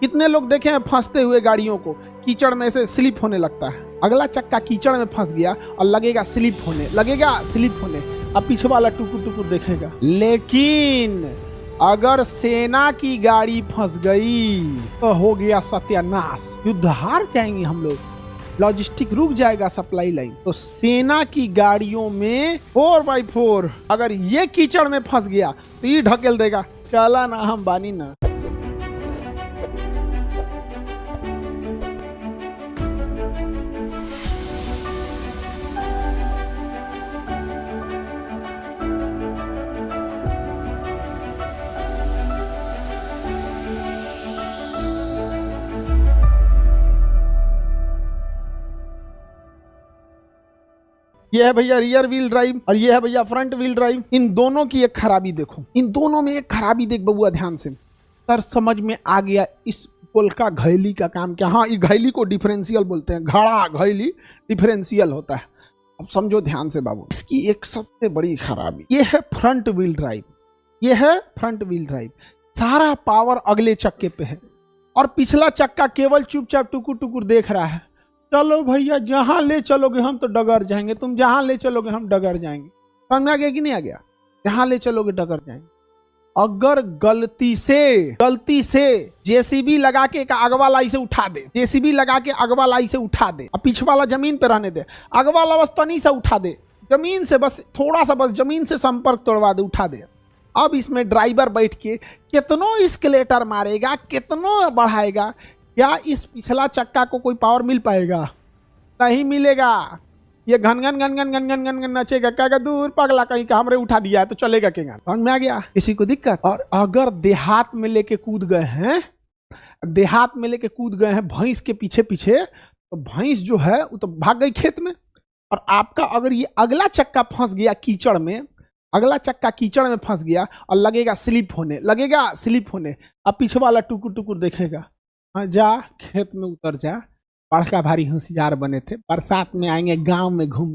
कितने लोग देखे हैं फंसते हुए गाड़ियों को, कीचड़ में से स्लिप होने लगता है। अगला चक्का कीचड़ में फंस गया और लगेगा स्लिप होने, अब पीछे वाला टुकुर टुकुर देखेगा। लेकिन अगर सेना की गाड़ी फंस गई तो हो गया सत्यानाश, युद्ध हार जाएंगे हम लोग, लॉजिस्टिक रुक जाएगा, सप्लाई लाइन। तो सेना की गाड़ियों में 4x4 अगर ये कीचड़ में फंस गया तो ये ढकेल देगा, चला ना हम बानी ना। ये है भैया रियर व्हील ड्राइव और ये है भैया फ्रंट व्हील ड्राइव। इन दोनों की एक खराबी देखो, इन दोनों में एक खराबी देख बबुआ ध्यान से, सर समझ में आ गया इस पुल का घैली का काम क्या। हाँ, ये घैली को डिफरेंशियल बोलते हैं, घड़ा घैली डिफरेंशियल होता है। अब समझो ध्यान से बाबू, इसकी एक सबसे बड़ी खराबी ये है फ्रंट व्हील ड्राइव, ये है फ्रंट व्हील ड्राइव। सारा पावर अगले चक्के पे है और पिछला चक्का केवल चुपचाप टुकुर टुकुर देख रहा है। चलो भैया जहां ले चलोगे हम तो डगर जाएंगे, तुम जहां ले चलोगे हम डगर जाएंगे। समझ में आ गया कि नहीं आ गया? जहां ले चलोगे डगर जाएंगे। अगर गलती से जेसीबी लगा के अगवा लाई से उठा दे, जेसीबी लगा के अगवा लाई से उठा दे, अब पीछे वाला जमीन पे रहने दे, अगवा वाला बस तनी से उठा दे, जमीन से बस थोड़ा सा, बस जमीन से संपर्क तोड़वा दे, उठा दे। अब इसमें ड्राइवर बैठ के कितनों स्केलेटर मारेगा, कितनों बढ़ाएगा, क्या इस पिछला चक्का को कोई पावर मिल पाएगा? नहीं मिलेगा। ये घन घन नचेगा, कहेगा दूर पगला कहीं का हमरे उठा दिया है तो चलेगा क्या? समझ में आ गया? किसी को दिक्कत? और अगर देहात में लेके कूद गए हैं भैंस के पीछे तो भैंस जो है वो तो भाग गई खेत में। और आपका अगर ये अगला चक्का फंस गया कीचड़ में, अगला चक्का कीचड़ में फंस गया और लगेगा स्लिप होने, अब पीछे वाला टुकुर टुकुर देखेगा। हाँ, जा खेत में उतर जा, बड़का भारी होशियार बने थे, बरसात में आएंगे गांव में घूम,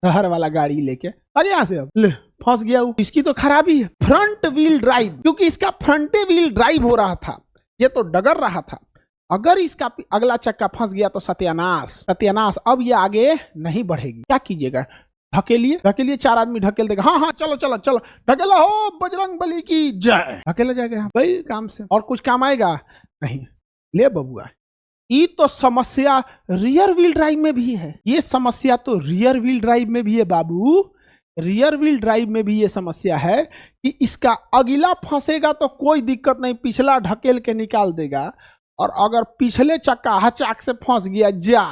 शहर वाला गाड़ी लेके। अरे यहाँ से अब ले फंस गया वो। इसकी तो खराबी है फ्रंट व्हील ड्राइव, क्योंकि इसका फ्रंटे व्हील ड्राइव हो रहा था, ये तो डगर रहा था। अगर इसका अगला चक्का फंस गया तो सत्यानाश। अब ये आगे नहीं बढ़ेगी। क्या कीजिएगा? ढकेलिए, 4 आदमी ढकेल देगा। हाँ चलो ढकेला हो, बजरंग बली की जय। ढकेला जाएगा भाई काम से, और कुछ काम आएगा नहीं। ले बबुआ, ये तो समस्या रियर व्हील ड्राइव में भी है, ये समस्या तो रियर व्हील ड्राइव में भी है बाबू। रियर व्हील ड्राइव में भी ये समस्या है कि इसका अगला फंसेगा तो कोई दिक्कत नहीं, पिछला ढकेल के निकाल देगा। और अगर पिछले चक्का हचाक से फंस गया, जा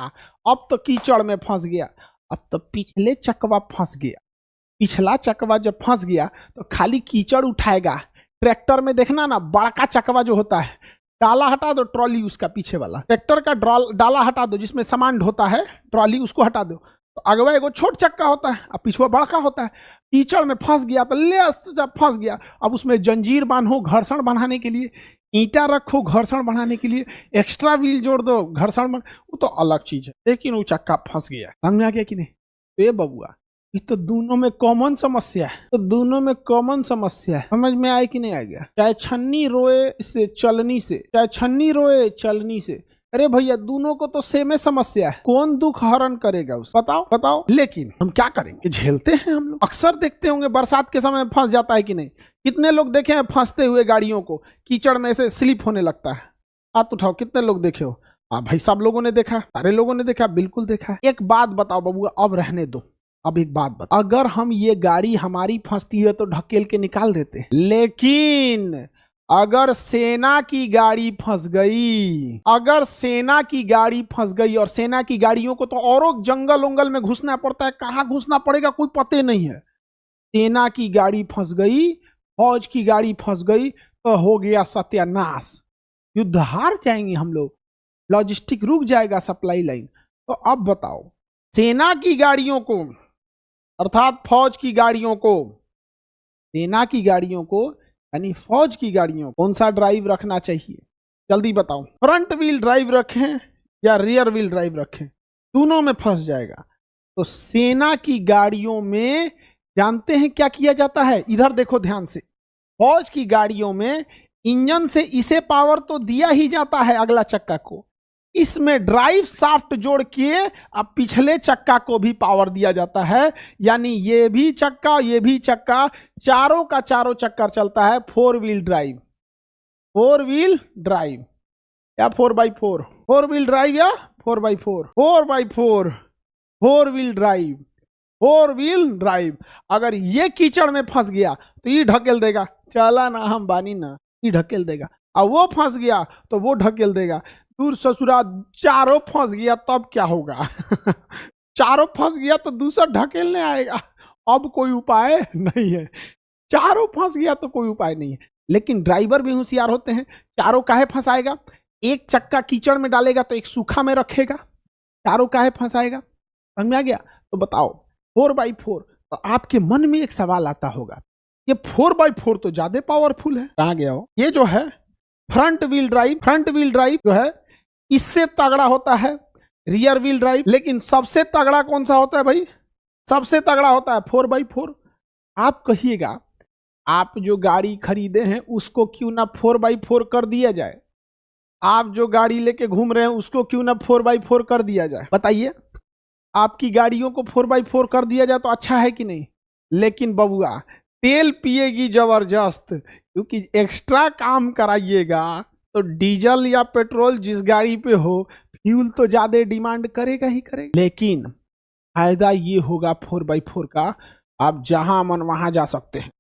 अब तो कीचड़ में फंस गया, अब तो पिछले चकवा फंस गया। पिछला चकवा जब फंस गया तो खाली कीचड़ उठाएगा। ट्रैक्टर में देखना ना, बड़का चकवा जो होता है, डाला हटा दो, ट्रॉली उसका पीछे वाला ट्रैक्टर का डाला हटा दो, जिसमें सामान ढोता है ट्रॉली, उसको हटा दो। तो अगवा एगो छोट चक्का होता है और पिछवा बड़का होता है। कीचड़ में फंस गया तो ले, जब फंस गया अब उसमें जंजीर बांधो घर्षण बढ़ाने के लिए, ईंटा रखो घर्षण बढ़ाने के लिए, एक्स्ट्रा व्हील जोड़ दो घर्षण, वो तो अलग चीज है। लेकिन वो चक्का फंस गया। समझ में आ गया कि नहीं? तो ये बबुआ, ये तो दोनों में कॉमन समस्या है, समझ में आया कि नहीं आ गया? चाहे छन्नी रोए से चलनी से, अरे भैया दोनों को तो सेम समस्या है, कौन दुख हरण करेगा उस? बताओ। लेकिन हम क्या करेंगे, झेलते हैं हम लोग। अक्सर देखते होंगे बरसात के समय फंस जाता है कि नहीं? कितने लोग देखे हैं फंसते हुए गाड़ियों को, कीचड़ में से स्लिप होने लगता है? हाथ उठाओ, कितने लोग देखे हो? हाँ भाई, सब लोगों ने देखा, सारे लोगों ने देखा, बिल्कुल देखा। एक बात बताओ बबुआ, अब रहने दो, अब एक बात बता, अगर हम ये गाड़ी हमारी फंसती है तो ढकेल के निकाल देते, लेकिन अगर सेना की गाड़ी फंस गई, और सेना की गाड़ियों को तो और जंगल उंगल में घुसना पड़ता है, कहाँ घुसना पड़ेगा कोई पते नहीं है। सेना की गाड़ी फंस गई, फौज की गाड़ी फंस गई तो हो गया सत्यानाश, युद्ध हार जाएंगे हम लोग, लॉजिस्टिक रुक जाएगा, सप्लाई लाइन। तो अब बताओ, सेना की गाड़ियों को अर्थात फौज की गाड़ियों को, सेना की गाड़ियों को यानी फौज की गाड़ियों कौन सा ड्राइव रखना चाहिए? जल्दी बताओ, फ्रंट व्हील ड्राइव रखें या रियर व्हील ड्राइव रखें? दोनों में फंस जाएगा। तो सेना की गाड़ियों में जानते हैं क्या किया जाता है? इधर देखो ध्यान से, फौज की गाड़ियों में इंजन से इसे पावर तो दिया ही जाता है अगला चक्का को, इसमें ड्राइव शाफ्ट जोड़ के अब पिछले चक्का को भी पावर दिया जाता है। यानी ये भी चक्का चारों का चारों चक्कर चलता है 4 व्हील ड्राइव। 4 व्हील ड्राइव या 4x4, 4 व्हील ड्राइव या 4x4, 4x4, 4 wheel drive, 4 wheel drive. अगर ये कीचड़ में फंस गया तो ये ढकेल देगा, चला ना हम बानी ना, ये ढकेल देगा। अब वो फंस गया तो वो ढकेल देगा। दूर ससुरा चारों फंस गया तब क्या होगा? चारों फंस गया तो दूसरा ढकेलने आएगा। अब कोई उपाय नहीं है, चारों फंस गया तो कोई उपाय नहीं है। लेकिन ड्राइवर भी होशियार होते हैं, चारों काहे फंसाएगा? एक चक्का कीचड़ में डालेगा तो एक सूखा में रखेगा, चारों काहे फंसाएगा? समझ में आ गया? तो बताओ 4x4। तो आपके मन में एक सवाल आता होगा, ये 4x4 तो ज्यादा पावरफुल है, कहां गया हो? ये जो है फ्रंट व्हील ड्राइव जो है इससे तगड़ा होता है रियर व्हील ड्राइव। लेकिन सबसे तगड़ा कौन सा होता है भाई? सबसे तगड़ा होता है 4x4। आप कहिएगा आप जो गाड़ी खरीदे हैं उसको क्यों ना 4x4 कर दिया जाए, आप जो गाड़ी लेके घूम रहे हैं उसको क्यों ना 4x4 कर दिया जाए? बताइए, आपकी गाड़ियों को 4x4 कर दिया जाए तो अच्छा है कि नहीं? लेकिन बबुआ तेल पिएगी जबरदस्त, क्योंकि एक्स्ट्रा काम कराइएगा तो डीजल या पेट्रोल जिस गाड़ी पे हो फ्यूल तो ज्यादा डिमांड करेगा ही करेगा। लेकिन फायदा ये होगा 4x4 का, आप जहां मन वहां जा सकते हैं।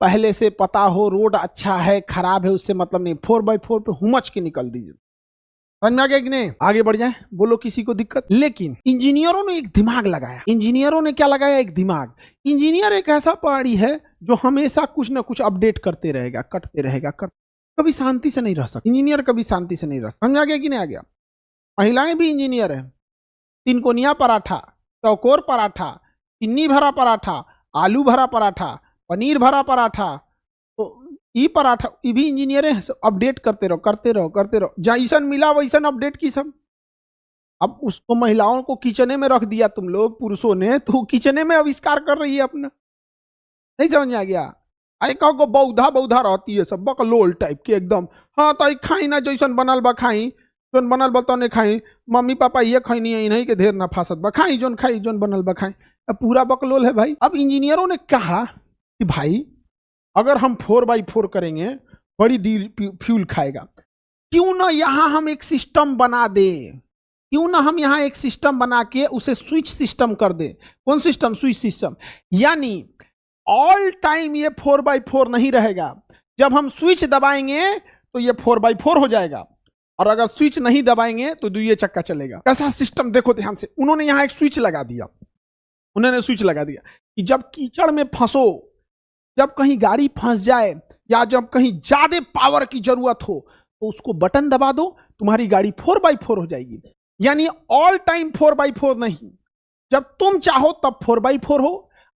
पहले से पता हो रोड अच्छा है खराब है उससे मतलब नहीं, 4x4 पे हुमच के निकल दीजिए। समझ में आ गया कि नहीं? आगे बढ़ जाए, बोलो किसी को दिक्कत? लेकिन इंजीनियरों ने एक दिमाग लगाया। इंजीनियरों ने क्या लगाया? एक दिमाग। इंजीनियर एक ऐसा प्राणी है जो हमेशा कुछ ना कुछ अपडेट करते रहेगा, कभी शांति से नहीं रह सकता। इंजीनियर कभी शांति से नहीं रह सकता। समझ आ गया कि नहीं आ गया? महिलाएं भी इंजीनियर है। 3 कोनिया पराठा, चौकोर पराठा, चीनी भरा पराठा, आलू भरा पराठा, पनीर भरा पराठा, तो ई पराठा ये भी इंजीनियर है। अपडेट करते रहो। जैसन मिला वैसन अपडेट की सब। अब उसको महिलाओं को किचने में रख दिया तुम लोग पुरुषों ने, तो किचने में आविष्कार कर रही है अपना। नहीं समझ में आ गया? आई कहो बौधा रहती है सब, बकलोल टाइप के एकदम। हाँ तो खाई ना जैसन बनल बा खाई, जोन बनल बा तने खाई, मम्मी पापा ये खैनी है नहीं के ढेर ना फासत बा, खाई जोन बनल बा खाई। अब पूरा बकलोल है भाई। अब इंजीनियरों ने कहा कि भाई अगर हम 4x4 करेंगे बड़ी देर फ्यूल खाएगा, क्यों ना यहां हम एक सिस्टम बना दे, क्यों ना हम यहां एक सिस्टम बना के उसे स्विच सिस्टम कर दे। कौन सिस्टम? Switch system. यानी ऑल टाइम ये 4x4 नहीं रहेगा, जब हम स्विच दबाएंगे तो ये 4x4 हो जाएगा, और अगर स्विच नहीं दबाएंगे तो दुइये चक्का चलेगा। कैसा सिस्टम देखो ध्यान से। उन्होंने यहां एक स्विच लगा दिया, कि जब कीचड़ में फंसो, जब कहीं गाड़ी फंस जाए या जब कहीं ज्यादा पावर की जरूरत हो तो उसको बटन दबा दो, तुम्हारी गाड़ी 4x4 हो जाएगी। यानी ऑल टाइम 4x4 नहीं, जब तुम चाहो तब 4x4 हो,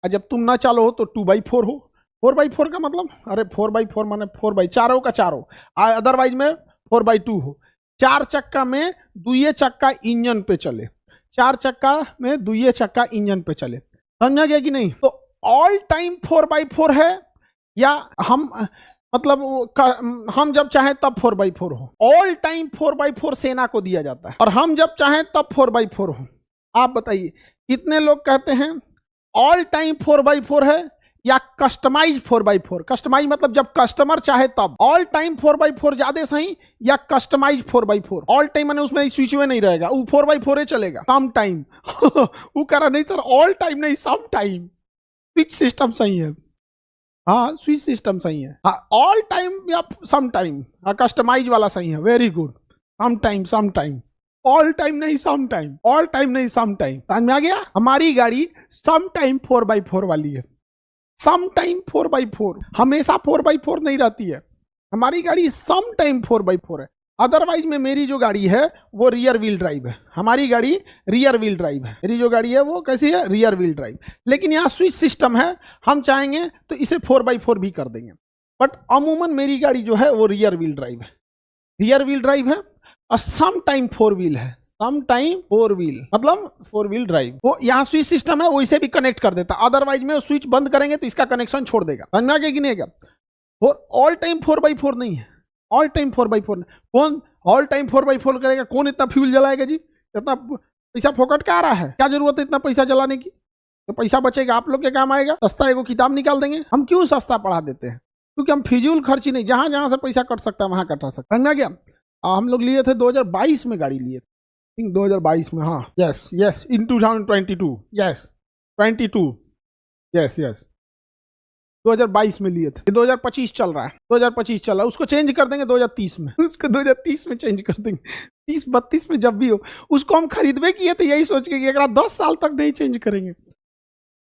और जब तुम ना चाहो तो 2x4 हो। 4x4 का मतलब, अरे 4x4 माने 4x चारों का चारों, अदरवाइज में 4x2 हो। 4 चक्का में दुइये चक्का इंजन पे चले, 4 चक्का में दुइये चक्का इंजन पे चले। समझा गया कि नहीं? तो ऑल टाइम 4x4 है, या हम मतलब हम जब चाहें तब 4x4 हो। ऑल टाइम 4x4 सेना को दिया जाता है, और हम जब चाहें तब 4x4 हो। आप बताइए कितने लोग कहते हैं ऑल टाइम 4x4 है या कस्टमाइज 4x4? कस्टमाइज मतलब जब कस्टमर चाहे तब। ऑल टाइम 4x4 ज्यादा सही या कस्टमाइज 4x4? ऑल टाइम मैंने उसमें स्विच में नहीं रहेगा, वो 4x4 ही चलेगा। सम टाइम वो कह रहा नहीं सर ऑल टाइम नहीं, सम टाइम। स्विच सिस्टम सही है, हाँ स्विच सिस्टम सही है। हाँ ऑल टाइम या सम टाइम, हाँ कस्टमाइज वाला सही है, very good. Some time, all time नहीं सम टाइम, ऑल टाइम नहीं सम टाइम। समझ में आ गया? हमारी गाड़ी सम टाइम 4x4 वाली है। सम टाइम 4x4, हमेशा 4x4 नहीं रहती है हमारी गाड़ी, सम टाइम 4x4 है। अदरवाइज में मेरी जो गाड़ी है वो रियर व्हील ड्राइव है, हमारी गाड़ी रियर व्हील ड्राइव है। मेरी जो गाड़ी है वो कैसी है? Rear wheel drive. लेकिन यहाँ स्विच सिस्टम है, हम चाहेंगे तो इसे 4x4 भी कर देंगे, बट अमूमन मेरी गाड़ी जो है वो रियर व्हील ड्राइव है। रियर व्हील ड्राइव है और सम टाइम 4 व्हील है। सम टाइम 4 व्हील मतलब 4 व्हील ड्राइव। वो यहाँ स्विच सिस्टम है, वो इसे भी कनेक्ट कर देता, अदरवाइज में स्विच बंद करेंगे तो इसका कनेक्शन छोड़ देगा। समझ में आ गया कि नहीं? और ऑल टाइम 4x4 नहीं है, ऑल टाइम 4x4 कौन ऑल टाइम 4x4 करेगा? कौन इतना फ्यूल जलाएगा जी? इतना पैसा फोकट का आ रहा है? क्या जरूरत है इतना पैसा जलाने की? तो पैसा बचेगा आप लोग के काम आएगा। सस्ता एगो किताब निकाल देंगे। हम क्यों सस्ता पढ़ा देते हैं? क्योंकि हम फिजूल खर्ची नहीं, जहां जहां से पैसा कट सकता है वहां कटा सकता है। क्या हम लोग लिए थे 2022 में गाड़ी लिए थे, 2022 में, हाँ यस यस, इन 2022 यस 22 यस यस 2022 में लिए थे। 2025 चल रहा है, 2025 चल रहा है, उसको चेंज कर देंगे 2030 में, उसको 2030 में चेंज कर देंगे, 30-32 में जब भी हो। उसको हम खरीदवे किए थे यही सोच के कि अगर 10 साल तक नहीं चेंज करेंगे,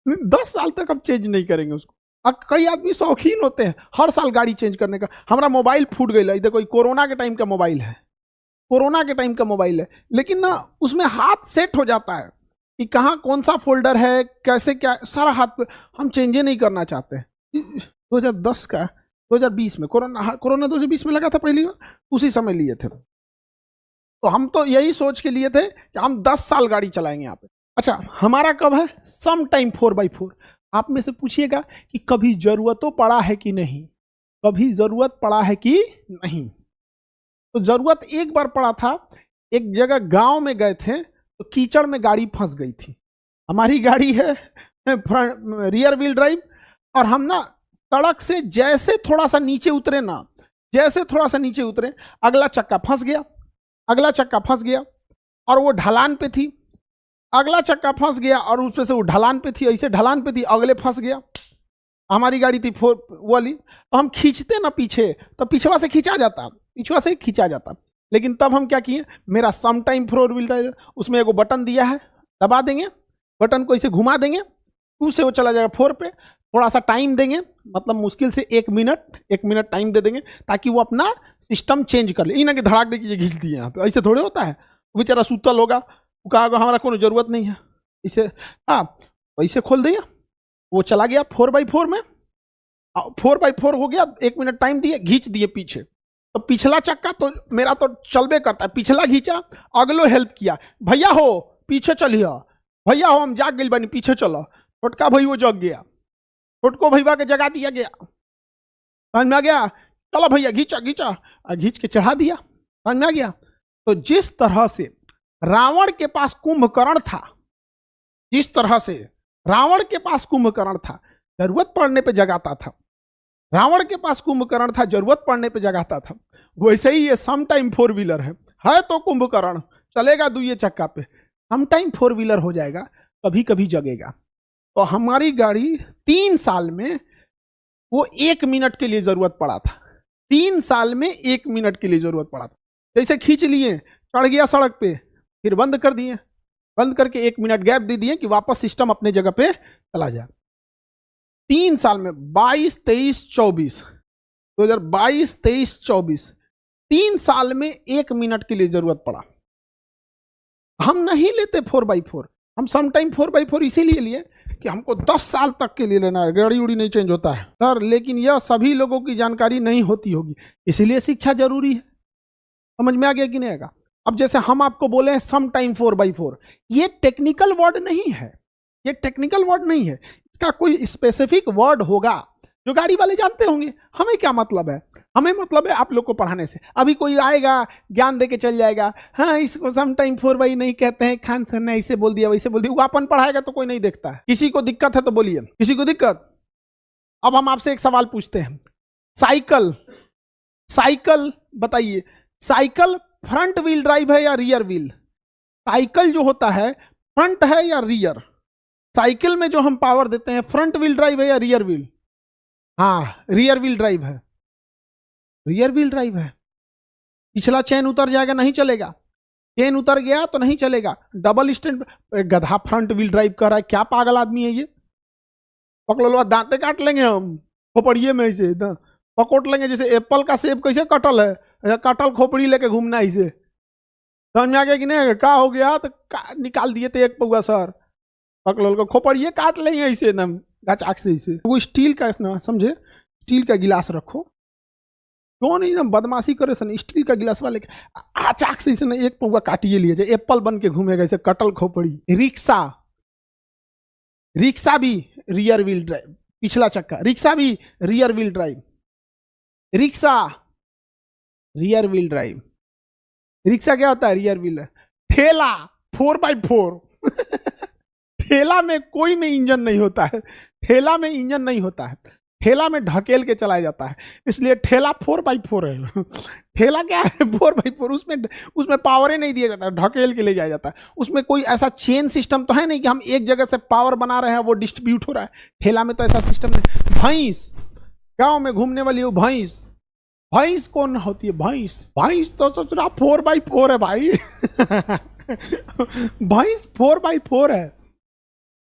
10 साल तक हम चेंज नहीं करेंगे उसको। अब कई आदमी शौकीन होते हैं हर साल गाड़ी चेंज करने का। हमारा मोबाइल फूट गई, देखो कोरोना के टाइम का मोबाइल है, कोरोना के टाइम का मोबाइल है, लेकिन ना उसमें हाथ सेट हो जाता है कि कहाँ कौन सा फोल्डर है, कैसे क्या, सारा हाथ पे। हम चेंज नहीं करना चाहते। 2010 का 2020 में कोरोना 2020 में लगा था पहली बार, उसी समय लिए थे। तो हम तो यही सोच के लिए थे कि हम 10 साल गाड़ी चलाएंगे यहाँ पे। अच्छा, हमारा कब है? Some time 4x4। आप में से पूछिएगा कि कभी जरूरतों पड़ा है कि नहीं, कभी जरूरत पड़ा है कि नहीं? तो जरूरत एक बार पड़ा था। एक जगह गांव में गए थे तो कीचड़ में गाड़ी फंस गई थी। हमारी गाड़ी है रियर व्हील ड्राइव, और हम ना सड़क से जैसे थोड़ा सा नीचे उतरे ना, जैसे थोड़ा सा नीचे उतरे, अगला चक्का फंस गया, अगला चक्का फंस गया, और वो ढलान पे थी। अगला चक्का फंस गया और उसमें से वो ढलान पे थी, ऐसे ढलान पे थी, अगले फंस गया। हमारी गाड़ी थी 4 वाली, तो हम खींचते ना पीछे तो पीछवा से खींचा जाता, पीछवा से खींचा जाता। लेकिन तब हम क्या किए, मेरा सम टाइम 4 व्हील ड्राइव, उसमें एगो बटन दिया है, दबा देंगे, बटन को ऐसे घुमा देंगे, 2 से वो चला जाएगा 4 पे। थोड़ा सा टाइम देंगे, मतलब मुश्किल से 1 मिनट टाइम दे देंगे ताकि वो अपना सिस्टम चेंज कर ले। इन के धड़ाक देखिए घिस दिए यहाँ पे, ऐसे थोड़े होता है। वो बेचारा सुतल होगा, वो कहा हमारा कोई जरूरत नहीं है, इसे हाँ ऐसे खोल दिया, वो चला गया 4x4 में, 4x4 हो गया। 1 मिनट टाइम दिए, घींच दिए पीछे। तो पिछला चक्का तो मेरा तो चलबे करता है, पिछला घींचा, अगलो हेल्प किया, भैया हो पीछे चलिए, भैया हो हम जाग गए बनी, पीछे चलो। छोटका भाई वो जग गया, छोटको भैया के जगा दिया गया, समझ में आ गया? चलो भैया घींचा घींचा, घींच के चढ़ा दिया, समझ में आ गया? तो जिस तरह से रावण के पास कुंभकर्ण था, जिस तरह से रावण के पास कुंभकर्ण था, जरूरत पड़ने पे जगाता था, रावण के पास कुंभकर्ण था, जरूरत पड़ने पे जगाता था, वैसे ही ये सम टाइम 4 व्हीलर है तो कुंभकर्ण, चलेगा दुइये चक्का पे, सम टाइम 4 व्हीलर हो जाएगा, कभी कभी जगेगा। तो हमारी गाड़ी 3 साल में वो 1 मिनट के लिए जरूरत पड़ा था, 3 साल में 1 मिनट के लिए जरूरत पड़ा था। जैसे खींच लिए, चढ़ गया सड़क पे, फिर बंद कर दिए, बंद करके 1 मिनट गैप दे दिए कि वापस सिस्टम अपने जगह पे चला जाए। 3 साल में 22, 23, 24, 2022, 23, 24, 3 साल में 1 मिनट के लिए जरूरत पड़ा। हम नहीं लेते 4x4, हम सम टाइम 4x4 इसीलिए लिए कि हमको 10 साल तक के लिए लेना है, गाड़ी उड़ी नहीं चेंज होता है सर। लेकिन यह सभी लोगों की जानकारी नहीं होती होगी, इसीलिए शिक्षा जरूरी है। समझ में आ गया कि नहीं आएगा? अब जैसे हम आपको बोले हैं सम टाइम 4x4, ये टेक्निकल वर्ड नहीं है, ये टेक्निकल वर्ड नहीं है, इसका कोई स्पेसिफिक वर्ड होगा जो गाड़ी वाले जानते होंगे। हमें क्या मतलब है? हमें मतलब है आप लोग को पढ़ाने से। अभी कोई आएगा ज्ञान दे के चल जाएगा, हाँ इसको सम टाइम 4x नहीं कहते हैं, खान सर ने ऐसे बोल दिया वैसे बोल दिया, वो अपन पढ़ाएगा तो कोई नहीं देखता है। किसी को दिक्कत है तो बोलिए, किसी को दिक्कत? अब हम आपसे एक सवाल पूछते हैं, साइकिल, साइकिल बताइए, साइकिल फ्रंट व्हील ड्राइव है या रियर व्हील? साइकिल जो होता है फ्रंट है या रियर? साइकिल में जो हम पावर देते हैं फ्रंट व्हील ड्राइव है या रियर व्हील? हाँ रियर व्हील ड्राइव है, रियर व्हील ड्राइव है। पिछला चेन उतर जाएगा नहीं चलेगा, चेन उतर गया तो नहीं चलेगा। डबल स्टैंड, गधा फ्रंट व्हील ड्राइव कर रहा है, क्या पागल आदमी है ये? पकड़ लो, दांते काट लेंगे हम खोपड़िए में, ऐसे पकोट लेंगे, जैसे एप्पल का सेब कैसे कटल है, कटल खोपड़ी लेके घूमना इसे। समझ में आ गया कि नहीं? क्या हो गया तो निकाल दिए थे 1 पौवा सर, पकड़ लो खोपड़िए काट लेंगे ऐसे ना गाचाक से ऐसे। वो स्टील का ना, समझे, स्टील का गिलास रखो, क्यों नहीं एकदम बदमाशी करे सन, स्टील का गिलास वाले आचाक से इसे 1 पौवा काटिए लिए, एप्पल बन के घूमेगा ऐसे कटल खोपड़ी। रिक्शा, रिक्शा भी रियर व्हील ड्राइव, पिछला चक्का, रिक्शा भी rear wheel drive. Rickshaw, rear wheel drive. Rickshaw क्या होता है? Rear wheel. ठेला, 4x4। ठेला में कोई में इंजन नहीं होता है, ठेला में इंजन नहीं होता है, ठेला में ढकेल के चलाया जाता है, इसलिए ठेला 4x4 है। ठेला क्या है? 4x4। उसमें उसमें पावर ही नहीं दिया जाता है, ढकेल के ले जाया जाता है। उसमें कोई ऐसा चेन सिस्टम तो है नहीं कि हम एक जगह से पावर बना रहे हैं वो डिस्ट्रीब्यूट हो रहा है। ठेला में तो ऐसा सिस्टम नहीं। भैंस, गांव में घूमने वाली वो भैंस। भैंस कौन होती है? भैंस, भैंस तो सोच रहा 4x4 है भाई। भैंस 4x4 है।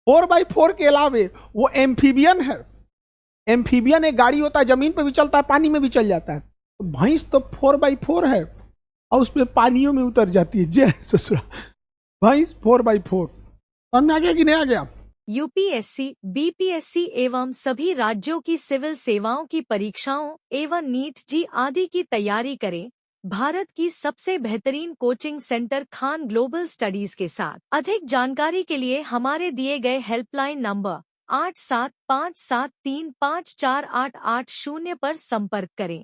4x4 के अलावे वो एम्फीबियन है। एम्फीबियन एक गाड़ी होता है, जमीन पे भी चलता है, पानी में भी चल जाता है। तो भैंस तो 4x4 है और उसमें पानियों में उतर जाती है। जय ससुरा। भैंस 4x4। समझ आ गया कि नहीं आ गया? यूपीएससी, बीपीएससी एवं सभी राज्यों की सिविल सेवाओं की परीक्षाओं एवं नीट जी आदि की तैयारी करें भारत की सबसे बेहतरीन coaching centre Khan global studies के साथ। अधिक जानकारी के लिए हमारे दिए गए हेल्पलाइन नंबर 8757354880 पर संपर्क करें।